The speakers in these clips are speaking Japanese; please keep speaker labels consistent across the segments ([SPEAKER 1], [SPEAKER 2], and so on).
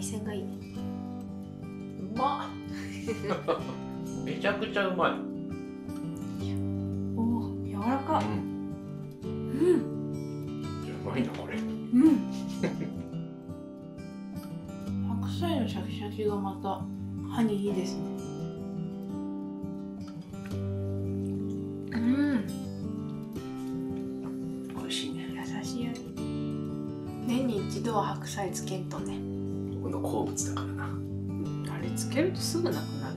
[SPEAKER 1] 鮮がいいね。
[SPEAKER 2] うまっめちゃくちゃうまい。
[SPEAKER 1] おお、柔らか。うん。
[SPEAKER 2] うまいなこれ。
[SPEAKER 1] うん。白菜のシャキシャキがまた歯にいいですね。うん。
[SPEAKER 2] 美味しいね。
[SPEAKER 1] 優しい味。年に一度は白菜つけんとね。
[SPEAKER 2] 僕の好物だからな。
[SPEAKER 1] あれつけるとすぐなくなる。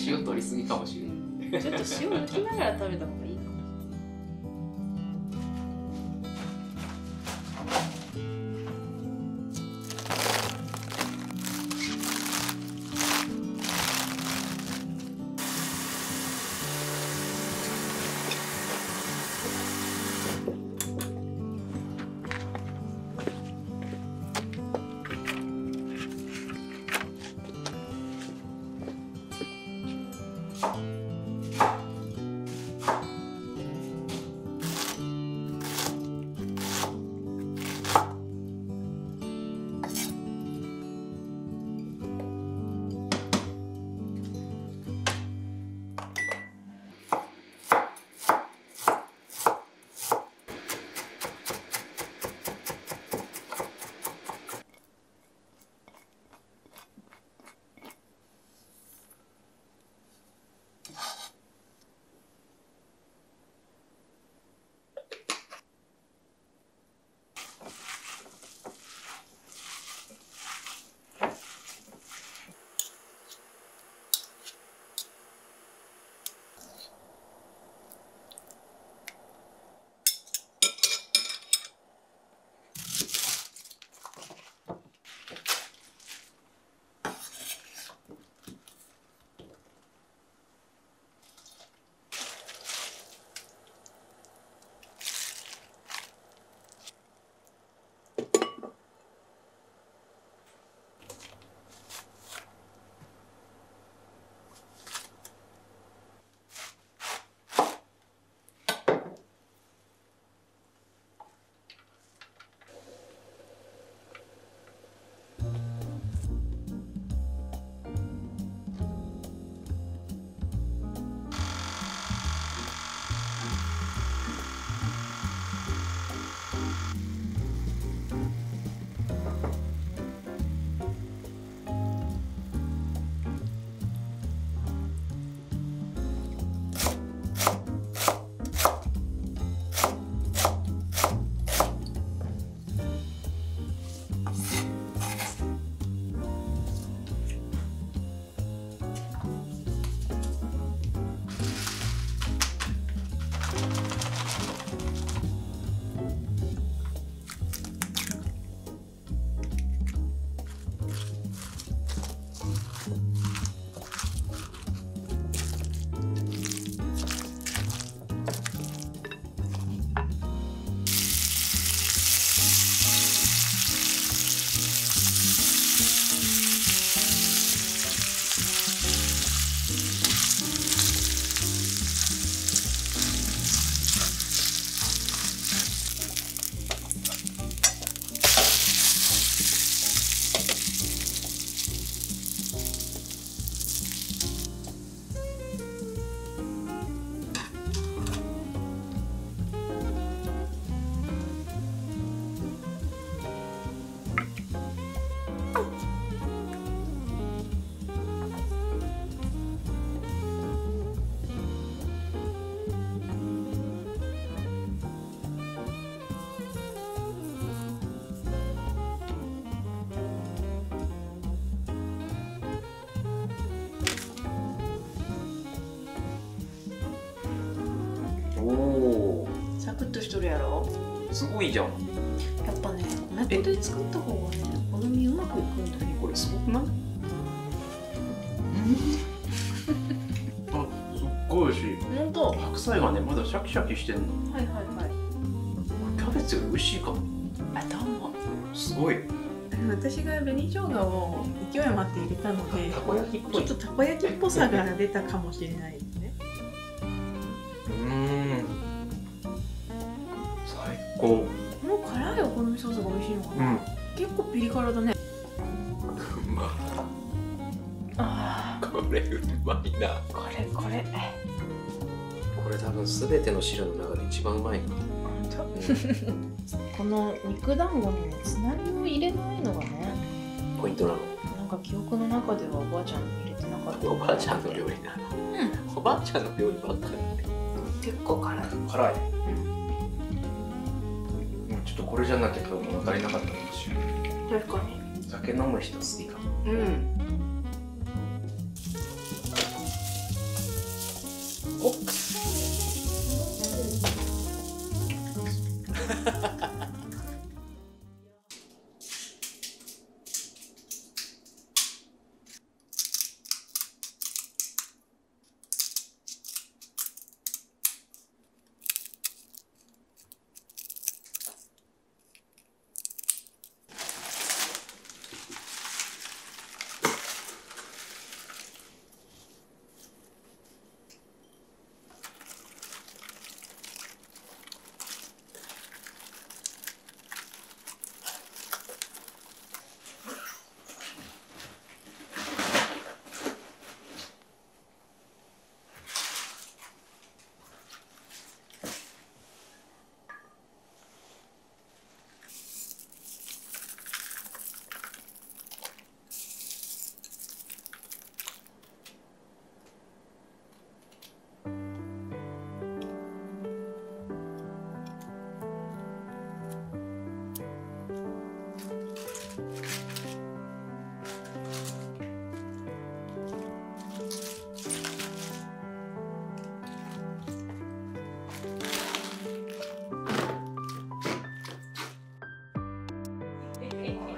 [SPEAKER 2] 塩取りすぎかもしれない。
[SPEAKER 1] ちょっと塩抜きながら食べた方がいいかも。サクッとしとるやろ。
[SPEAKER 2] すごいじゃん。
[SPEAKER 1] やっぱね、米粉で作った方がね、お好みうまくいくんだね。
[SPEAKER 2] これすごくない？あ、すっごい美味しい。
[SPEAKER 1] ほんと。
[SPEAKER 2] 白菜がね、まだシャキシャキしてんの。
[SPEAKER 1] はいはいはい。
[SPEAKER 2] キャベツより美味しいかも。
[SPEAKER 1] あ、どうも。
[SPEAKER 2] すごい。
[SPEAKER 1] 私が紅生姜を勢い余って入れたので、
[SPEAKER 2] たこ焼きっぽい。
[SPEAKER 1] ちょっとたこ焼きっぽさが出たかもしれないですね。
[SPEAKER 2] 最高。
[SPEAKER 1] この辛いお好みソースが美味しいのかな。結構ピリ辛だね。
[SPEAKER 2] れうまいな。
[SPEAKER 1] これ
[SPEAKER 3] これ多分すべての汁の中で一番うまいな。
[SPEAKER 1] この肉団子にねつなぎを入れないのがね
[SPEAKER 3] ポイントなの。
[SPEAKER 1] なんか記憶の中ではおばあちゃん入れてなかった。
[SPEAKER 3] おばあちゃんの料理なの。おばあちゃんの料理ばっかりね。
[SPEAKER 1] 結構辛い。
[SPEAKER 2] 辛い。ちょっとこれじゃなきゃ今日物足りなかったかもしれない。
[SPEAKER 1] 確かに。
[SPEAKER 2] 酒飲む人好きかも。
[SPEAKER 1] うん。お。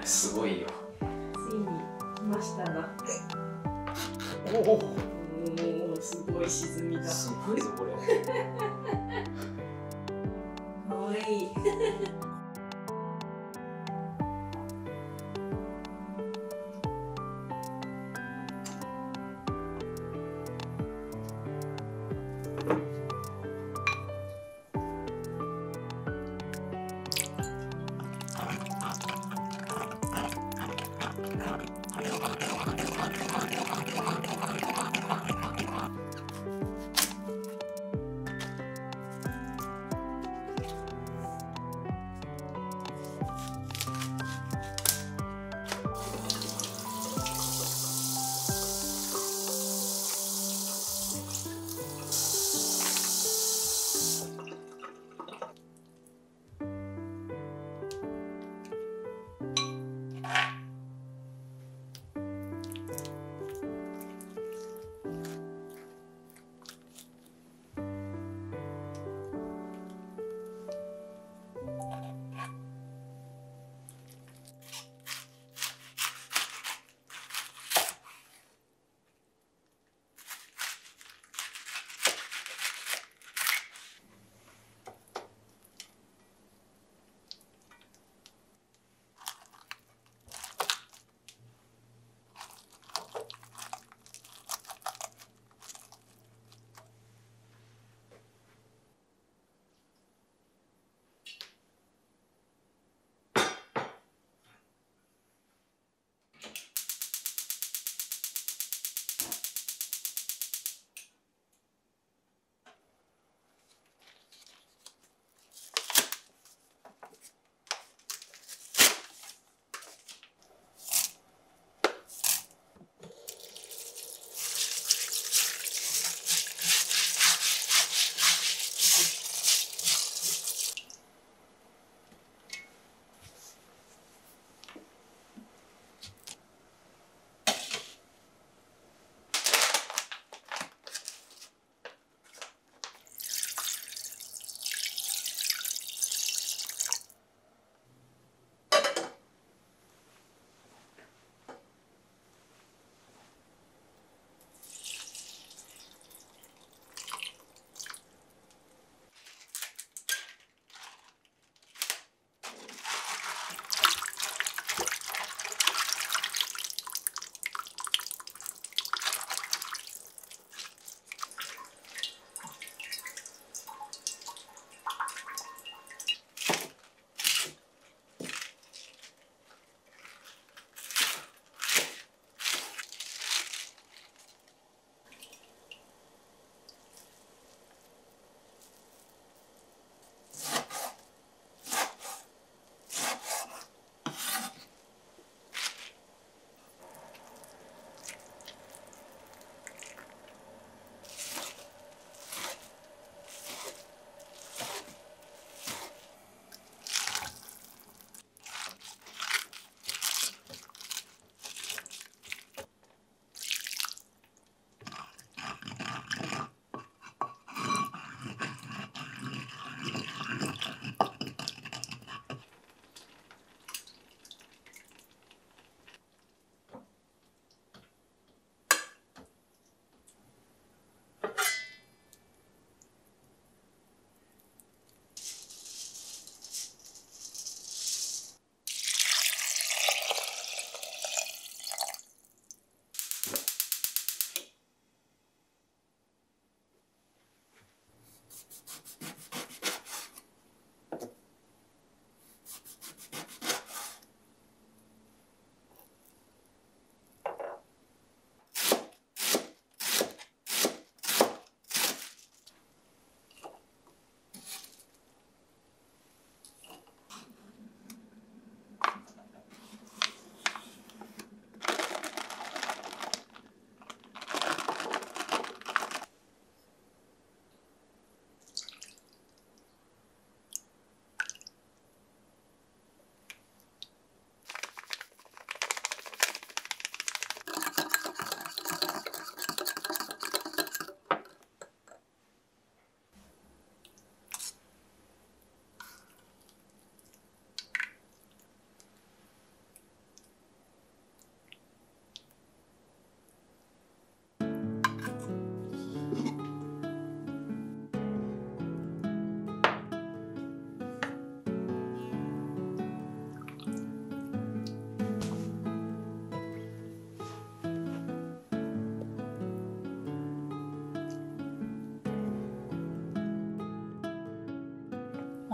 [SPEAKER 3] すごいよ。
[SPEAKER 1] ついに来ましたが。
[SPEAKER 2] おお。
[SPEAKER 1] おお、すごい沈みだ。
[SPEAKER 3] すごいぞこれ。
[SPEAKER 1] かわいい。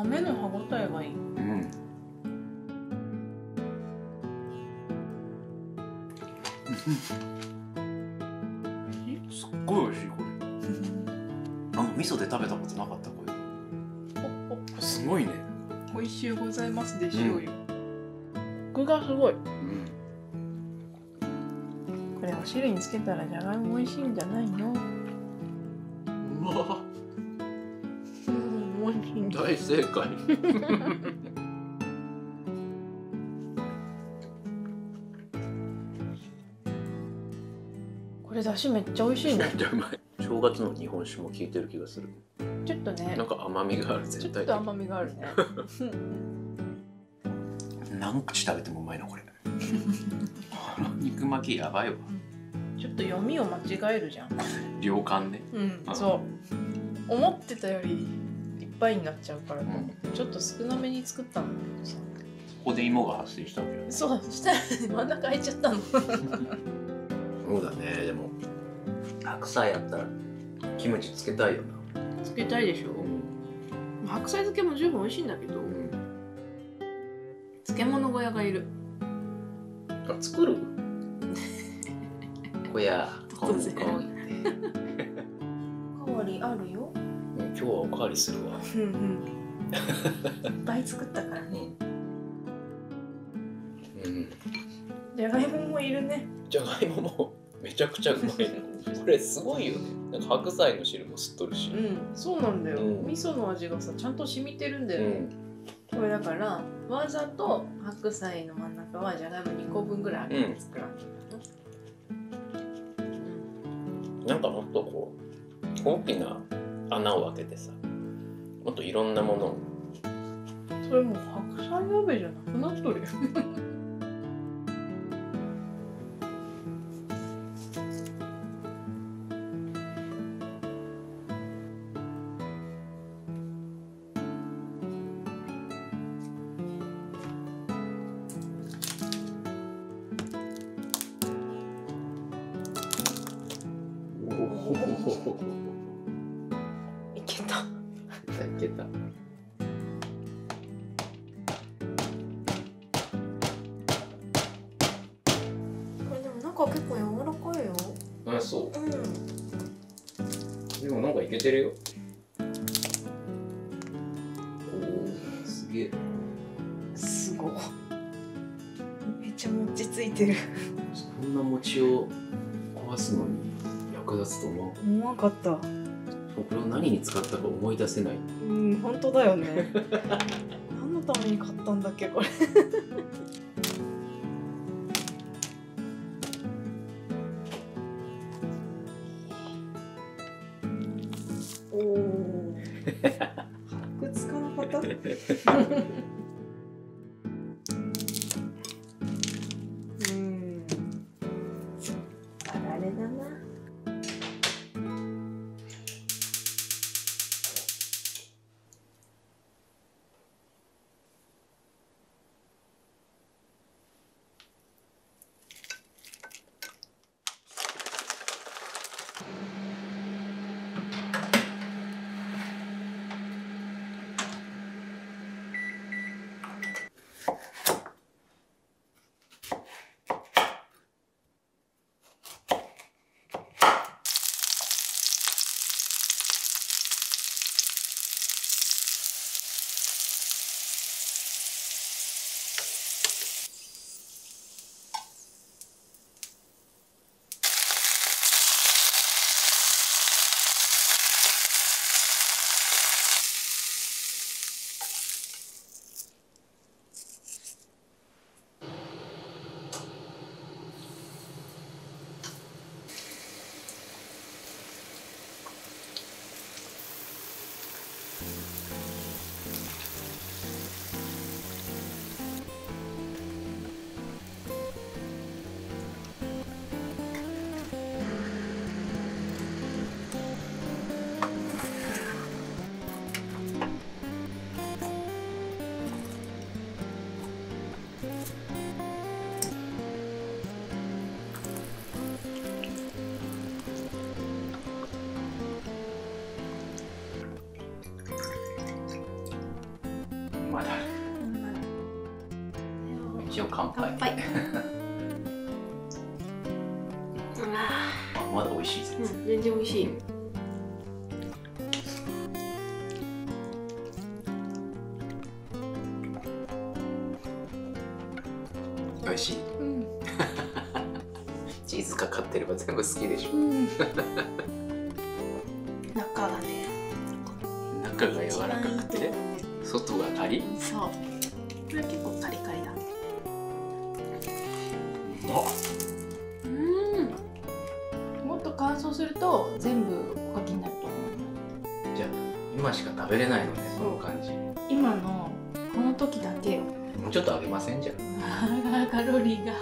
[SPEAKER 1] 豆の歯ごたえがいい。
[SPEAKER 3] うん。すっごい美味しいこれ。味噌で食べたことなかったこれ。すごいね。
[SPEAKER 1] 美味しゅうございますで塩油。コクがすごい。
[SPEAKER 3] うん。
[SPEAKER 1] これお汁につけたらじゃがいも美味しいんじゃないの？
[SPEAKER 3] うわ。
[SPEAKER 1] 美味しいんだ。
[SPEAKER 3] 大正解。
[SPEAKER 1] これだしめっちゃ美味しいね。
[SPEAKER 3] めっちゃうまい。正月の日本酒も効いてる気がする。
[SPEAKER 1] ちょっとね。
[SPEAKER 3] なんか甘みがある
[SPEAKER 1] ちょ
[SPEAKER 3] 全体的
[SPEAKER 1] っと甘みがあるね。
[SPEAKER 3] 何口食べてもうまいなこれ。肉巻きやばいわ。
[SPEAKER 1] ちょっと読みを間違えるじゃん。
[SPEAKER 3] 量感ね。
[SPEAKER 1] そう思ってたよりいっぱいになっちゃうからと思ってちょっと少なめに作ったんだけどさ。
[SPEAKER 3] ここで芋が発生したわけよね。
[SPEAKER 1] そうそしたら真ん中空いちゃったの。
[SPEAKER 3] そうだね。でも白菜やったらキムチつけたいよな。
[SPEAKER 1] つけたいでしょ。白菜漬けも十分美味しいんだけど、漬物小屋がいる。
[SPEAKER 3] あ、作る？小屋。
[SPEAKER 1] 突然おかわりあるよ。
[SPEAKER 3] 今日はおかわりするわ。
[SPEAKER 1] いっぱい作ったからね。じゃがいももいるね。
[SPEAKER 3] じゃがいももめちゃくちゃうまいの。これすごいよね。なんか白菜の汁も吸っとるし。
[SPEAKER 1] そうなんだよ。味噌の味がさちゃんと染みてるんだよね。これだからわざと白菜の真ん中はじゃがいも2個分ぐらい開けて作らん。
[SPEAKER 3] なんかもっとこう大きな穴を開けてさ、もっといろんなものを。
[SPEAKER 1] それもう白菜鍋じゃなくなっとるよ。いけた。
[SPEAKER 3] いけた。
[SPEAKER 1] これでも中結構柔らかいよ。
[SPEAKER 3] あ、そう。でもなんかいけてるよ。おお、すげえ。
[SPEAKER 1] すごい。めっちゃ餅ついてる。
[SPEAKER 3] そんな餅を壊すのに役立つと思う。
[SPEAKER 1] 思わなかった。
[SPEAKER 3] これを何に使ったか思い出せない。
[SPEAKER 1] 本当だよね。何のために買ったんだっけこれ。おお。白つかなかった。あれだな。
[SPEAKER 2] 一応乾杯。
[SPEAKER 1] 乾杯。
[SPEAKER 3] あ、まだ美味しい全然。
[SPEAKER 1] 全然美味しい。
[SPEAKER 2] 美味しい。チーズかかってれば全部好きでしょ。
[SPEAKER 1] 中がね、
[SPEAKER 2] 中が柔らかくて外がカリ。
[SPEAKER 1] そう。これ結構カリカリだ。もっと乾燥すると全部おかきになると思う。
[SPEAKER 2] じゃあ今しか食べれないのね、その感じ。
[SPEAKER 1] 今のこの時だけよ。
[SPEAKER 2] もうちょっとあげませんじゃん。
[SPEAKER 1] カロリーが。